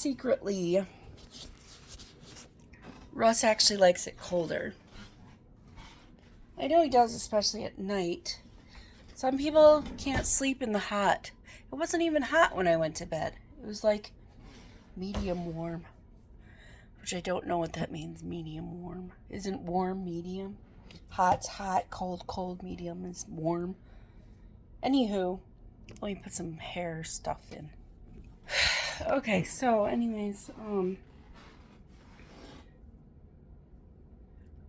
secretly, Russ actually likes it colder. I know he does, especially at night. Some people can't sleep in the hot. It wasn't even hot when I went to bed. It was like medium warm, which I don't know what that means, medium warm. Isn't warm medium? Hot's hot, cold, cold, medium is warm. Anywho, let me put some hair stuff in. Okay, so anyways,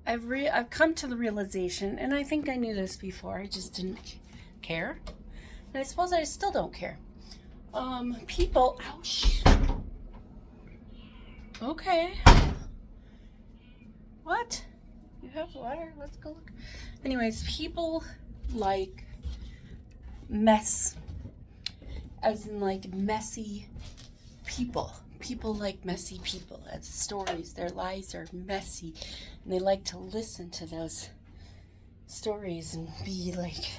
I've come to the realization, and I think I knew this before, I just didn't care. And I suppose I still don't care. People, ouch. Okay. What? You have water? Let's go look. Anyways, people like mess, as in like messy people. People like messy people. As stories, their lives are messy, and they like to listen to those stories and be like,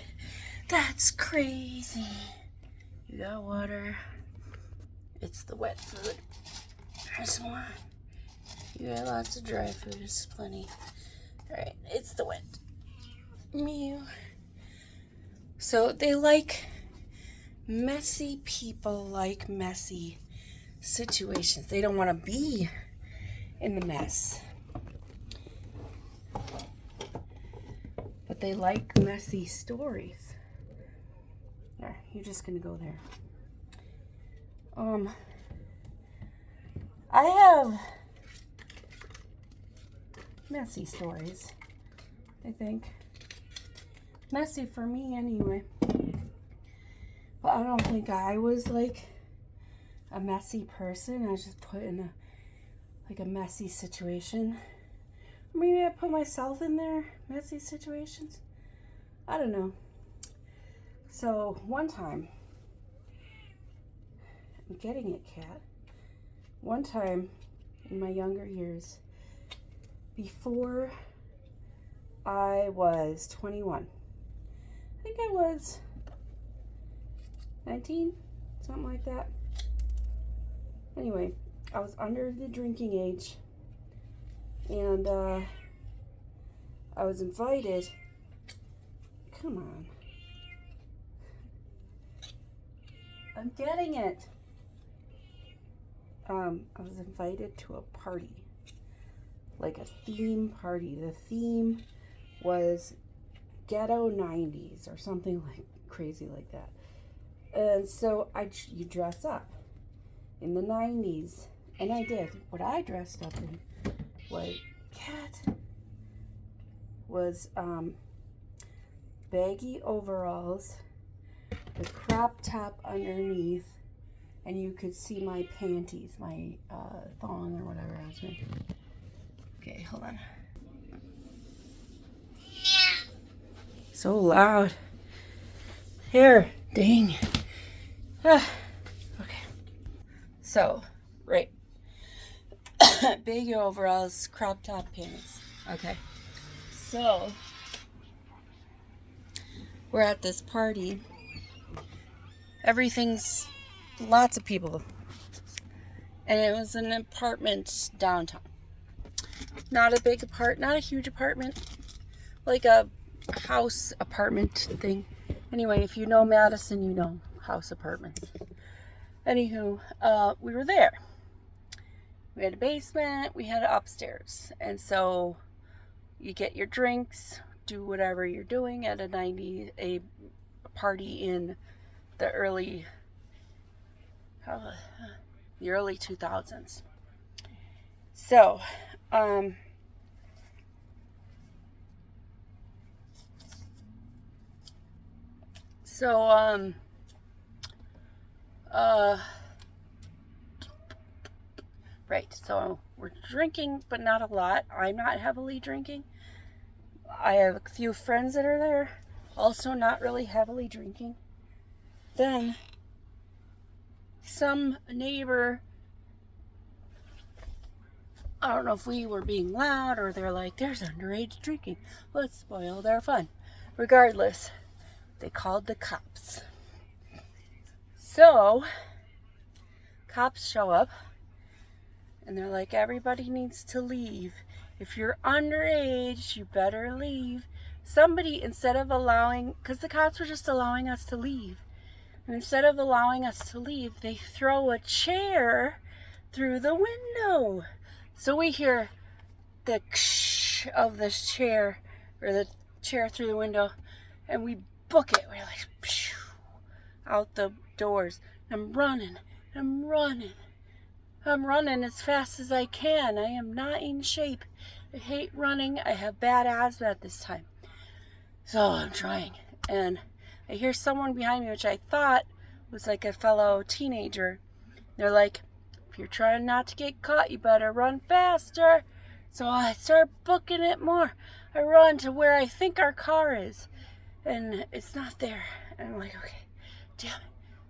that's crazy. You got water. It's the wet food. There's more. You got lots of dry food. There's plenty. Alright, it's the wet. Mew. So they like messy people, like messy situations. They don't want to be in the mess. But they like messy stories. There, you're just gonna go there. I have messy stories, I think. Messy for me anyway. But I don't think I was like a messy person. I was just put in a messy situation. Maybe I put myself in there, messy situations. I don't know. So one time, I'm getting it, cat. One time in my younger years, before I was 21, I think I was 19, something like that. Anyway, I was under the drinking age, and I was invited. Come on. I'm getting it. I was invited to a party, like a theme party. The theme was ghetto 90s or something like crazy like that. And so you dress up in the 90s, and I did. What I dressed up in was baggy overalls, the crop top underneath, and you could see my panties, my thong or whatever I was making. Okay, hold on. So loud. Here, dang. Okay. So, right. Baggy overalls, crop top panties. Okay. So, we're at this party. Everything's lots of people. And it was an apartment downtown. Not a big not a huge apartment. Like a house apartment thing. Anyway, if you know Madison, you know house apartments. Anywho, we were there. We had a basement, we had an upstairs. And so you get your drinks, do whatever you're doing at a party in the early 2000s. So, right, so we're drinking, but not a lot. I'm not heavily drinking. I have a few friends that are there, also not really heavily drinking. Then, some neighbor, I don't know if we were being loud or they're like, there's underage drinking. Let's spoil their fun. Regardless, they called the cops. So, cops show up, And they're like, everybody needs to leave. If you're underage, you better leave. Somebody, instead of allowing, because the cops were just allowing us to leave. And instead of allowing us to leave, they throw a chair through the window. So we hear the ksh of this chair, or the chair through the window, and we book it. We're like, phew, out the doors. I'm running as fast as I can. I am not in shape. I hate running. I have bad asthma at this time. So I'm trying. And I hear someone behind me, which I thought was like a fellow teenager. They're like, if you're trying not to get caught, you better run faster. So I start booking it more. I run to where I think our car is. And it's not there. And I'm like, okay, damn it.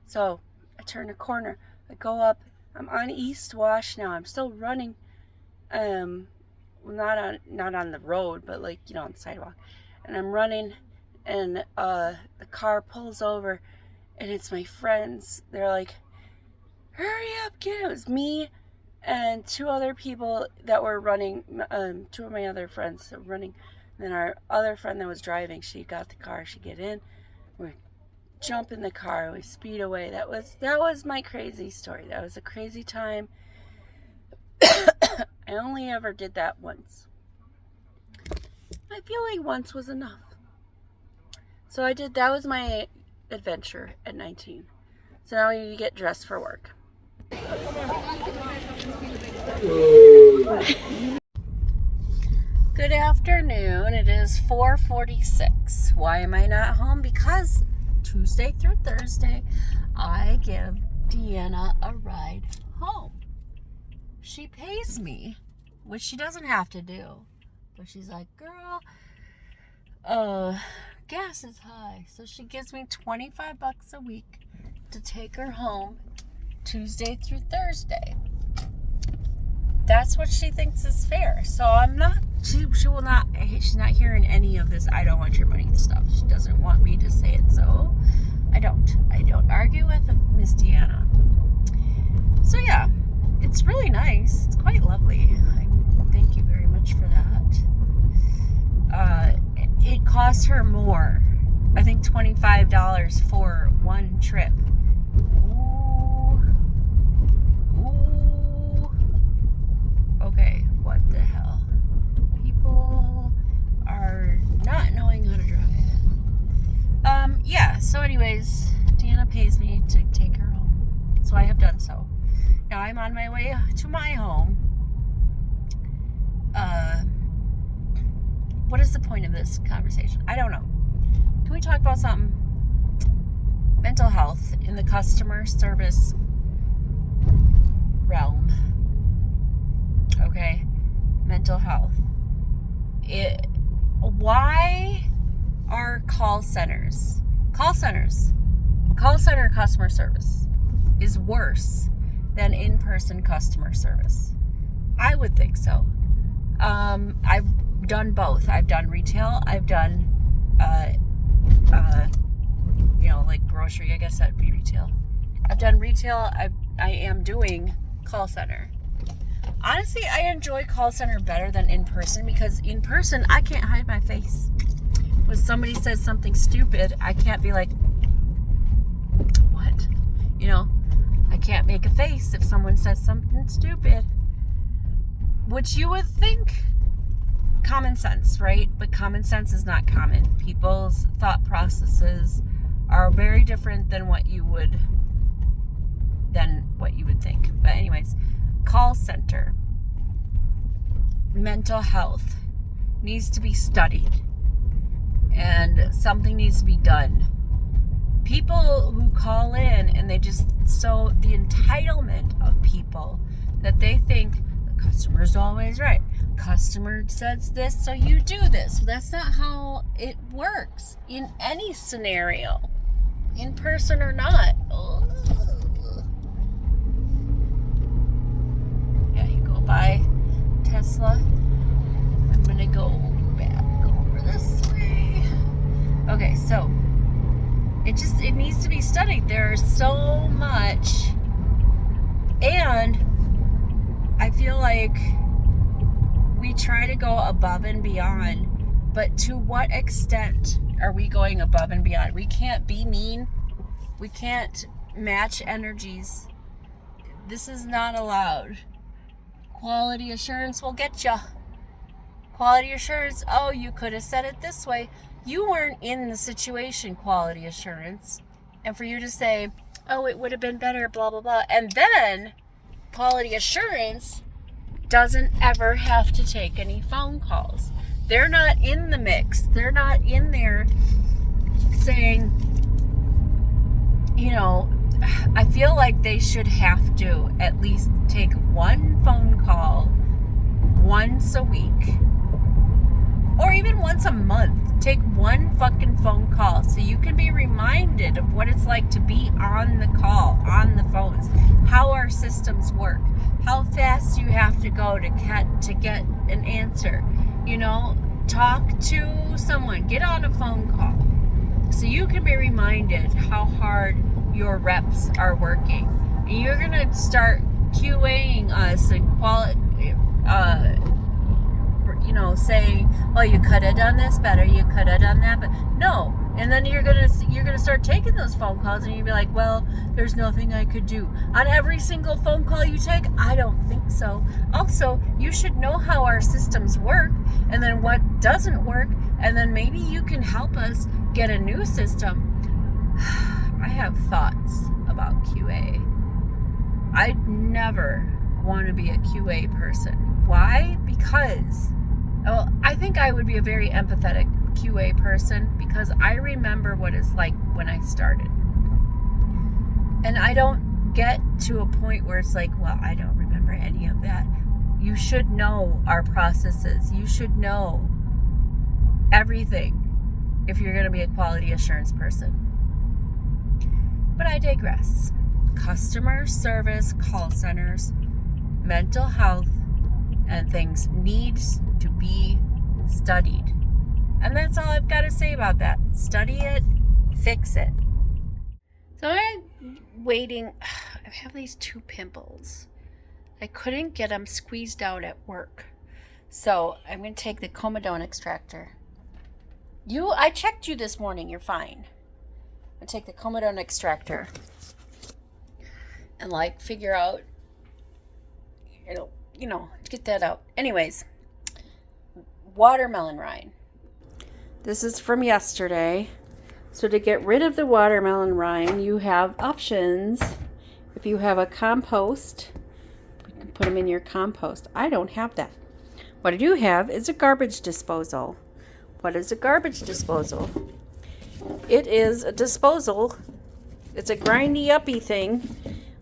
So I turn a corner. I go up. I'm on East Wash now. I'm still running. Not on the road, but like, on the sidewalk. And I'm running, and the car pulls over, and it's my friends. They're like, hurry up, get it. It was me and two other people that were running, two of my other friends that were running. And then our other friend that was driving, she got the car, she get in, we jump in the car, we speed away. That was my crazy story. That was a crazy time. I only ever did that once. I feel like once was enough. So I did, that was my adventure at 19. So now you get dressed for work. Good afternoon. It is 4:46. Why am I not home? Because Tuesday through Thursday, I give Deanna a ride home. She pays me, which she doesn't have to do. But she's like, girl, gas is high. So she gives me $25 a week to take her home Tuesday through Thursday. That's what she thinks is fair. So I'm not, she will not, she's not hearing any of this I don't want your money stuff. She doesn't want me to say it, so I don't argue with Miss Deanna. So yeah, it's really nice. It's quite lovely. Thank you very much for that. It costs her more. I think $25 for one trip. Ooh. Okay, what the hell? People are not knowing how to drive. Yeah, so anyways, Deanna pays me to take her home. So I have done so. Now I'm on my way to my home. What is the point of this conversation? I don't know. Can we talk about something? Mental health in the customer service realm. Okay? Mental health. Why are call center customer service is worse than in-person customer service? I would think so. I've done both. I've done retail. I've done, like grocery. I guess that'd be retail. I've done retail. I am doing call center. Honestly, I enjoy call center better than in person because in person, I can't hide my face. When somebody says something stupid, I can't be like, what? I can't make a face if someone says something stupid. Which you would think common sense, right? But common sense is not common. People's thought processes are very different than what you would think. But anyways, call center, mental health needs to be studied and something needs to be done. People who call in and they just so the entitlement of people that they think the customer's always right. Customer says this, so you do this. That's not how it works in any scenario, in person or not. Ugh. Yeah, you go by Tesla. I'm gonna go back over this way. Okay, so it needs to be studied. There's so much, and I feel like we try to go above and beyond, but to what extent are we going above and beyond? We can't be mean. We can't match energies. This is not allowed. Quality assurance will get you. Quality assurance, oh, you could have said it this way. You weren't in the situation, quality assurance. And for you to say, oh, it would have been better, blah, blah, blah. And then quality assurance doesn't ever have to take any phone calls. They're not in the mix. They're not in there saying, you know, I feel like they should have to at least take one phone call once a week or even once a month. Take one fucking phone call so you can be reminded of what it's like to be on the call, on the phones, how our systems work, how fast you have to go to get an answer. You know, talk to someone, get on a phone call so you can be reminded how hard your reps are working. And you're going to start QAing us and saying, oh, you could have done this better, you could have done that, but no. And then you're gonna start taking those phone calls, and you'll be like, well, there's nothing I could do on every single phone call you take. I don't think so. Also, you should know how our systems work, and then what doesn't work, and then maybe you can help us get a new system. I have thoughts about QA. I'd never want to be a QA person. Why? Because I think I would be a very empathetic QA person, because I remember what it's like when I started. And I don't get to a point where it's like, well, I don't remember any of that. You should know our processes. You should know everything if you're going to be a quality assurance person. But I digress. Customer service, call centers, mental health, and things needs to be studied. And that's all I've got to say about that. Study it, fix it. So I'm waiting. I have these 2 pimples. I couldn't get them squeezed out at work. So I'm going to take the comedone extractor. I checked you this morning. You're fine. I'm going to take the comedone extractor and figure out, get that out. Anyways, watermelon rind. This is from yesterday. So to get rid of the watermelon rind, you have options. If you have a compost, you can put them in your compost. I don't have that. What I do have is a garbage disposal. What is a garbage disposal? It is a disposal. It's a grindy uppy thing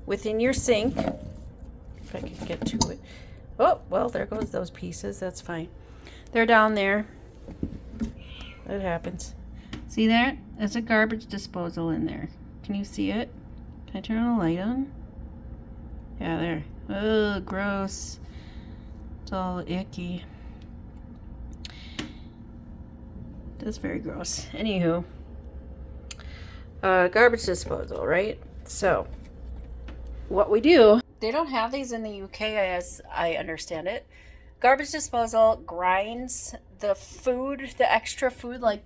within your sink. If I can get to it. Oh, well, there goes those pieces. That's fine. They're down there. That happens. See that? There's a garbage disposal in there. Can you see it? Can I turn the light on? Yeah, there. Oh, gross. It's all icky. That's very gross. Anywho. Garbage disposal, right? So, what we do... They don't have these in the UK as I understand it. Garbage disposal grinds the food, the extra food, like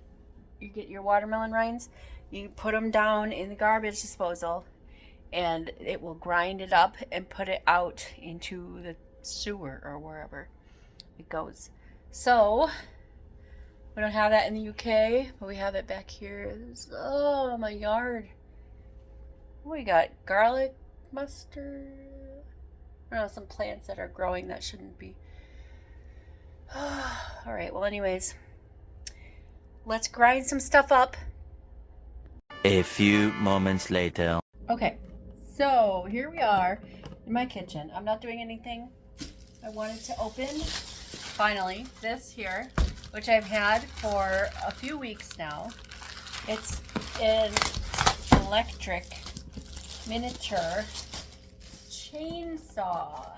you get your watermelon rinds, you put them down in the garbage disposal and it will grind it up and put it out into the sewer or wherever it goes. So, we don't have that in the UK, but we have it back here. Oh, my yard. What we got? Garlic, mustard. I don't know, some plants that are growing that shouldn't be. All right, well, anyways, let's grind some stuff up. A few moments later. Okay, so here we are in my kitchen. I'm not doing anything. I wanted to open, finally, this here, which I've had for a few weeks now. It's an electric miniature chainsaw.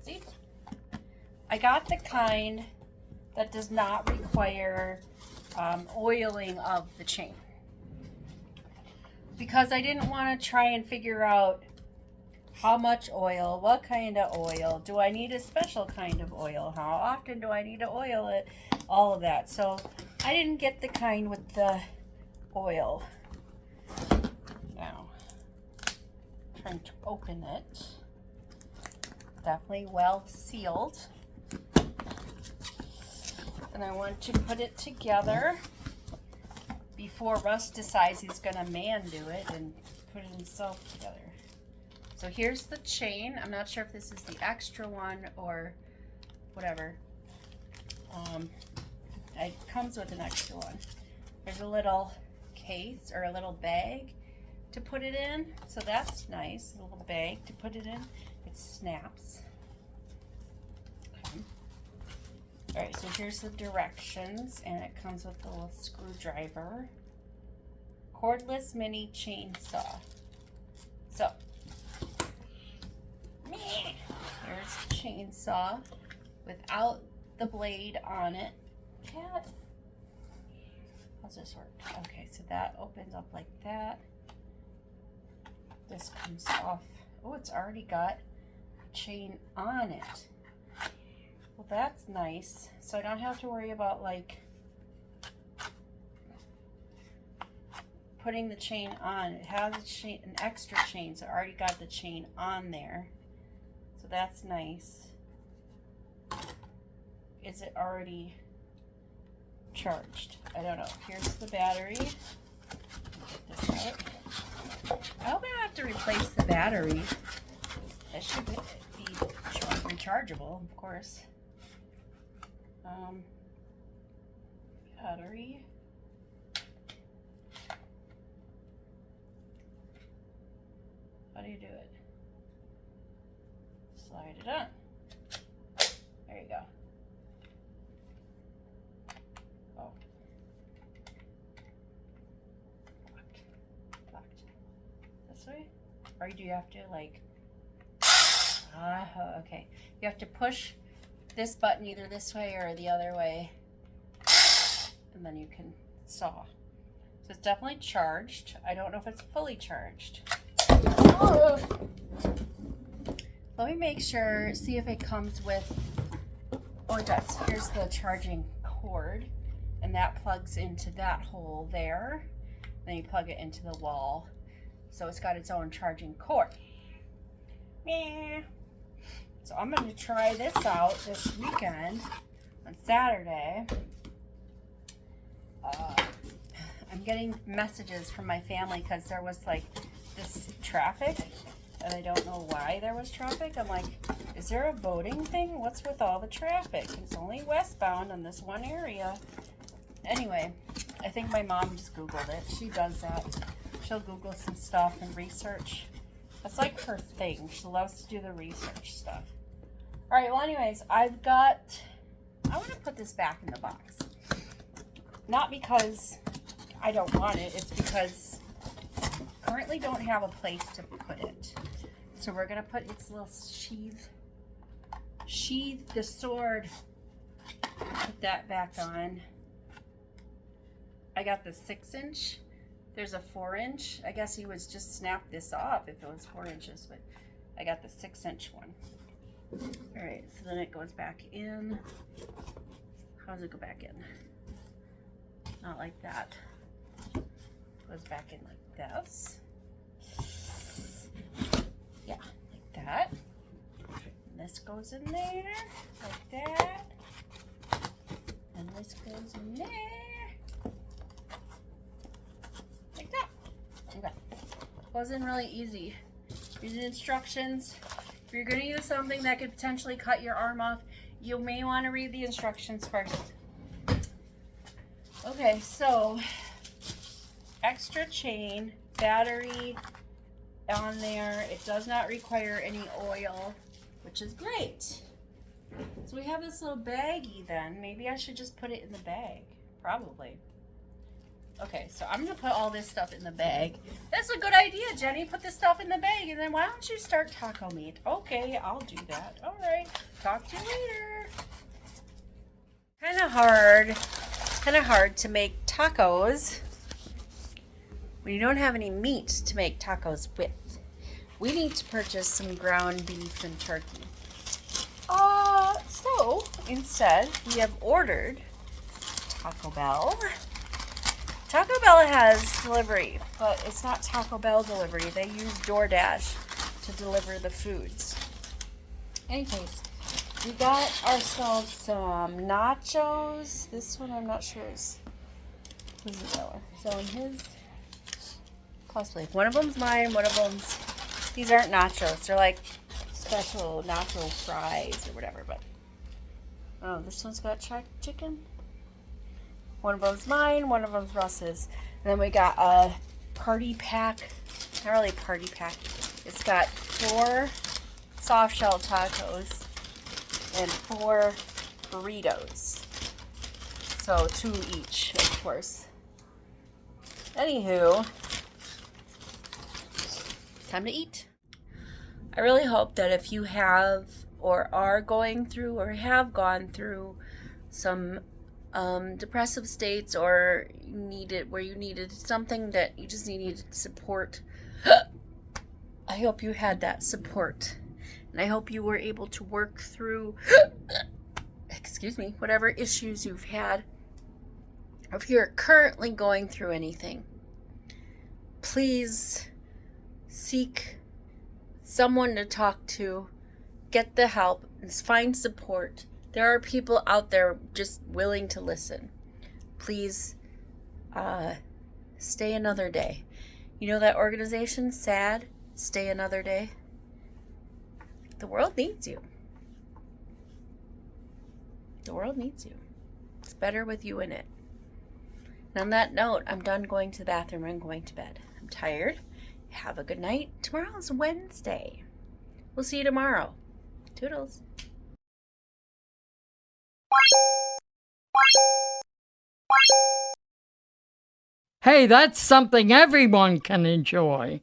See? I got the kind that does not require oiling of the chain, because I didn't want to try and figure out How much oil? What kind of oil? Do I need a special kind of oil? How often do I need to oil it? All of that. So I didn't get the kind with the oil. Now, trying to open it. Definitely well sealed. And I want to put it together before Russ decides he's gonna man do it and put it himself together. So here's the chain. I'm not sure if this is the extra one or whatever. It comes with an extra one. There's a little case or a little bag to put it in. So that's nice, a little bag to put it in. It snaps. Okay. All right, so here's the directions, and it comes with a little screwdriver. Cordless mini chainsaw. So, here's the chainsaw without the blade on it. Cat. How's this work? Okay, so that opens up like that. This comes off. Oh, it's already got a chain on it. Well, that's nice. So I don't have to worry about like putting the chain on. It has a chain, an extra chain, so I already got the chain on there. So that's nice. Is it already charged? I don't know. Here's the battery. Get this out. I hope I don't have to replace the battery. That should be rechargeable, of course. Battery. How do you do it? Slide it on. There you go. Oh. Locked. This way? Or do you have to like... okay. You have to push this button either this way or the other way. And then you can saw. So it's definitely charged. I don't know if it's fully charged. Oh. Let me make sure, see if it comes with, oh it does. Here's the charging cord, and that plugs into that hole there. Then you plug it into the wall. So it's got its own charging cord. Yeah. So I'm going to try this out this weekend on Saturday. I'm getting messages from my family because there was like this traffic, and I don't know why there was traffic. I'm like, is there a voting thing? What's with all the traffic? It's only westbound in this one area. Anyway, I think my mom just Googled it. She does that. She'll Google some stuff and research. That's like her thing. She loves to do the research stuff. All right, well anyways, I want to put this back in the box. Not because I don't want it, it's because I currently don't have a place to put it. So we're gonna put its little sheathe the sword, put that back on. I got the 6-inch. There's a 4-inch. I guess he was just snap this off if it was 4 inches, but I got the 6-inch one. All right, so then it goes back in. How does it go back in? Not like that. Goes back in like this. Yeah, like that. And this goes in there, like that. And this goes in there. Like that. Okay. Wasn't really easy. Using instructions. If you're going to use something that could potentially cut your arm off, you may want to read the instructions first. Okay, so extra chain, battery on there. It does not require any oil, which is great. So we have this little baggie then. Maybe I should just put it in the bag. Probably. Okay, so I'm going to put all this stuff in the bag. That's a good idea, Jenny. Put this stuff in the bag, and then why don't you start taco meat? Okay, I'll do that. All right, talk to you later. Kind of hard to make tacos when you don't have any meat to make tacos with. We need to purchase some ground beef and turkey. So instead, we have ordered Taco Bell. Taco Bell has delivery, but it's not Taco Bell delivery. They use DoorDash to deliver the foods. Anyways, we got ourselves some nachos. This one I'm not sure is who's that one. So in his, possibly one of them's mine. One of them's. These aren't nachos. They're like special nacho fries or whatever. But oh, this one's got chicken. One of them's mine. One of them's Russ's. And then we got a party pack. Not really party pack. It's got 4 soft shell tacos and 4 burritos. So 2 each, of course. Anywho, time to eat. I really hope that if you have or are going through or have gone through some depressive states or where you needed something that you just needed support, I hope you had that support. And I hope you were able to work through, whatever issues you've had. Or if you're currently going through anything, please seek someone to talk to, get the help, and find support. There are people out there just willing to listen. Please stay another day. You know that organization, SAD, Stay Another Day? The world needs you. The world needs you. It's better with you in it. And on that note, I'm done going to the bathroom and going to bed. I'm tired. Have a good night. Tomorrow's Wednesday. We'll see you tomorrow. Toodles. Hey, that's something everyone can enjoy.